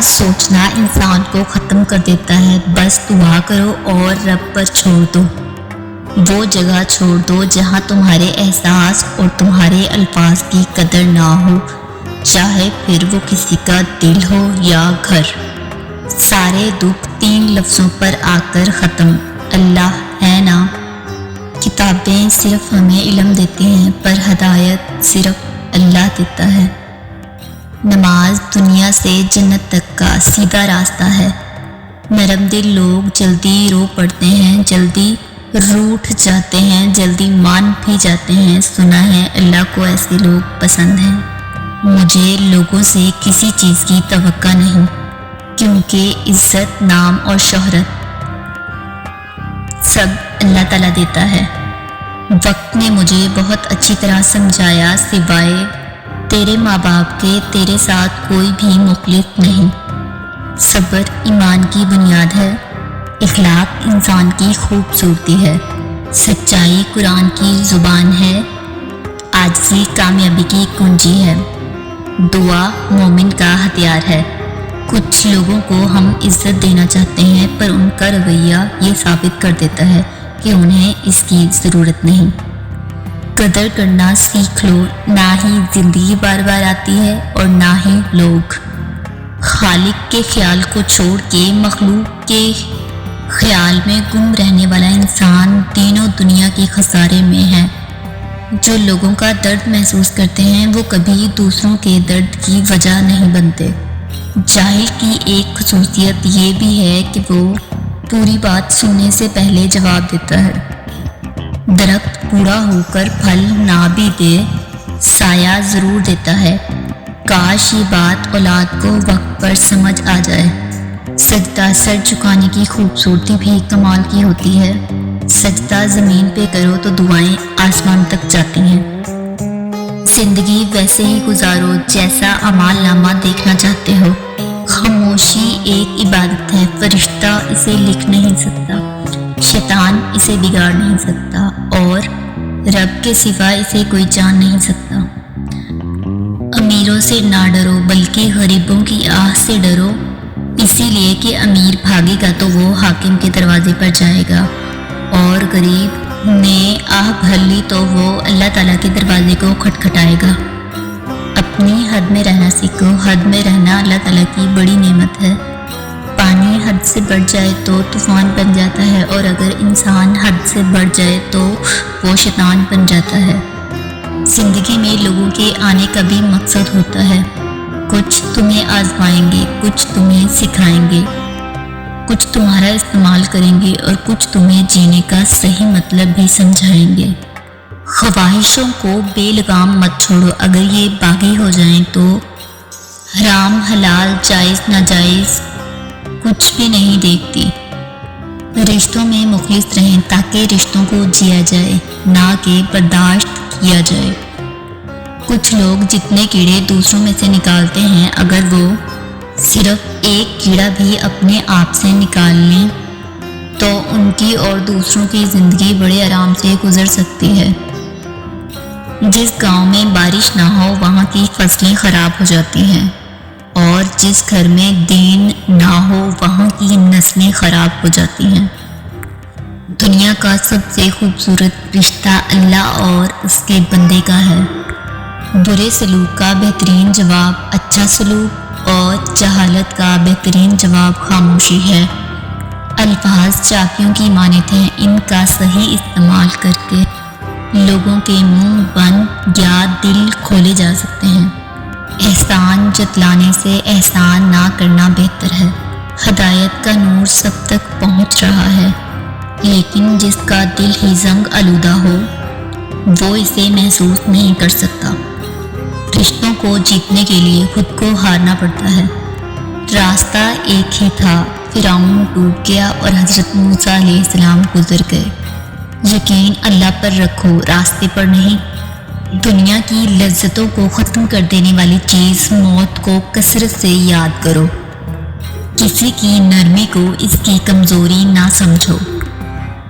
سوچنا انسان کو ختم کر دیتا ہے. بس دعا کرو اور رب پر چھوڑ دو. وہ جگہ چھوڑ دو جہاں تمہارے احساس اور تمہارے الفاظ کی قدر نہ ہو، چاہے پھر وہ کسی کا دل ہو یا گھر. سارے دکھ 3 لفظوں پر آ کر ختم. اللہ ہے نا. کتابیں صرف ہمیں علم دیتی ہیں پر ہدایت صرف اللہ دیتا ہے. نماز دنیا سے جنت تک کا سیدھا راستہ ہے. نرم دل لوگ جلدی رو پڑتے ہیں، جلدی روٹھ جاتے ہیں، جلدی مان بھی جاتے ہیں. سنا ہے اللہ کو ایسے لوگ پسند ہیں. مجھے لوگوں سے کسی چیز کی توقع نہیں، کیونکہ عزت، نام اور شہرت سب اللہ تعالیٰ دیتا ہے. وقت نے مجھے بہت اچھی طرح سمجھایا، سوائے تیرے ماں باپ کے تیرے ساتھ کوئی بھی مخلص نہیں. صبر ایمان کی بنیاد ہے. اخلاق انسان کی خوبصورتی ہے. سچائی قرآن کی زبان ہے. عاجزی کامیابی کی کنجی ہے. دعا مومن کا ہتھیار ہے. کچھ لوگوں کو ہم عزت دینا چاہتے ہیں پر ان کا رویہ یہ ثابت کر دیتا ہے کہ انہیں اس کی ضرورت نہیں. قدر کرنا سیکھ لو. نہ ہی زندگی بار بار آتی ہے اور نہ ہی لوگ. خالق کے خیال کو چھوڑ کے مخلوق کے خیال میں گم رہنے والا انسان تینوں دنیا کے خسارے میں ہے. جو لوگوں کا درد محسوس کرتے ہیں وہ کبھی دوسروں کے درد کی وجہ نہیں بنتے. جاہل کی ایک خصوصیت یہ بھی ہے کہ وہ پوری بات سننے سے پہلے جواب دیتا ہے. درخت بوڑھا ہو کر پھل نہ بھی دے، سایہ ضرور دیتا ہے. کاش یہ بات اولاد کو وقت پر سمجھ آ جائے. سجدہ سر جھکانے کی خوبصورتی بھی کمال کی ہوتی ہے. سجدہ زمین پہ کرو تو دعائیں آسمان تک جاتی ہیں. زندگی ویسے ہی گزارو جیسا اعمال نامہ دیکھنا چاہتے ہو. خاموشی ایک عبادت ہے. فرشتہ اسے لکھ نہیں سکتا، شیطان اسے بگاڑ نہیں سکتا اور رب کے سوا اسے کوئی جان نہیں سکتا. امیروں سے نہ ڈرو بلکہ غریبوں کی آہ سے ڈرو، اسی لیے کہ امیر بھاگے گا تو وہ حاکم کے دروازے پر جائے گا، اور غریب نے آہ بھر لی تو وہ اللہ تعالیٰ کے دروازے کو کھٹکھٹائے گا. اپنی حد میں رہنا سیکھو. حد میں رہنا اللہ تعالیٰ کی بڑی نعمت ہے. پانی حد سے بڑھ جائے تو طوفان بن جاتا ہے، اور اگر انسان حد سے بڑھ جائے تو وہ شیطان بن جاتا ہے. زندگی میں لوگوں کے آنے کا بھی مقصد ہوتا ہے. کچھ تمہیں آزمائیں گے، کچھ تمہیں سکھائیں گے، کچھ تمہارا استعمال کریں گے اور کچھ تمہیں جینے کا صحیح مطلب بھی سمجھائیں گے. خواہشوں کو بے لگام مت چھوڑو. اگر یہ باغی ہو جائیں تو حرام حلال جائز ناجائز کچھ بھی نہیں دیکھتی. رشتوں میں مخلص رہیں تاکہ رشتوں کو جیا جائے، نہ کہ برداشت کیا جائے. کچھ لوگ جتنے کیڑے دوسروں میں سے نکالتے ہیں، اگر وہ صرف ایک کیڑا بھی اپنے آپ سے نکال لیں تو ان کی اور دوسروں کی زندگی بڑے آرام سے گزر سکتی ہے. جس گاؤں میں بارش نہ ہو وہاں کی فصلیں خراب ہو جاتی ہیں، اور جس گھر میں دین نہ ہو وہاں کی نسلیں خراب ہو جاتی ہیں. دنیا کا سب سے خوبصورت رشتہ اللہ اور اس کے بندے کا ہے. برے سلوک کا بہترین جواب اچھا سلوک، اور جہالت کا بہترین جواب خاموشی ہے. الفاظ چابیوں کی مانند ہیں، ان کا صحیح استعمال کر کے لوگوں کے منہ بند یا دل کھولے جا سکتے ہیں. احسان جتلانے سے احسان نہ کرنا بہتر ہے. ہدایت کا نور سب تک پہنچ رہا ہے، لیکن جس کا دل ہی زنگ آلودہ ہو وہ اسے محسوس نہیں کر سکتا. رشتوں کو جیتنے کے لیے خود کو ہارنا پڑتا ہے. راستہ ایک ہی تھا، فرعون ڈوب گیا اور حضرت موسیٰ علیہ السلام گزر گئے. یقین اللہ پر رکھو، راستے پر نہیں. دنیا کی لذتوں کو ختم کر دینے والی چیز موت کو کثرت سے یاد کرو. کسی کی نرمی کو اس کی کمزوری نہ سمجھو.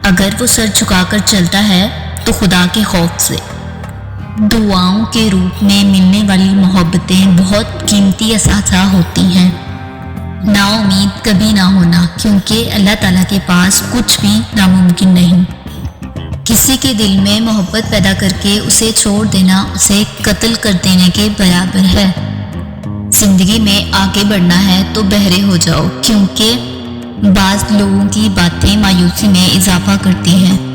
اگر وہ سر جھکا کر چلتا ہے تو خدا کے خوف سے. دعاؤں کے روپ میں ملنے والی محبتیں بہت قیمتی اثاثہ ہوتی ہیں. نا امید کبھی نہ ہونا، کیونکہ اللہ تعالیٰ کے پاس کچھ بھی ناممکن نہیں۔ کسی کے دل میں محبت پیدا کر کے اسے چھوڑ دینا اسے قتل کر دینے کے برابر ہے۔ زندگی میں آگے بڑھنا ہے تو بہرے ہو جاؤ، کیونکہ بعض لوگوں کی باتیں مایوسی میں اضافہ کرتی ہیں۔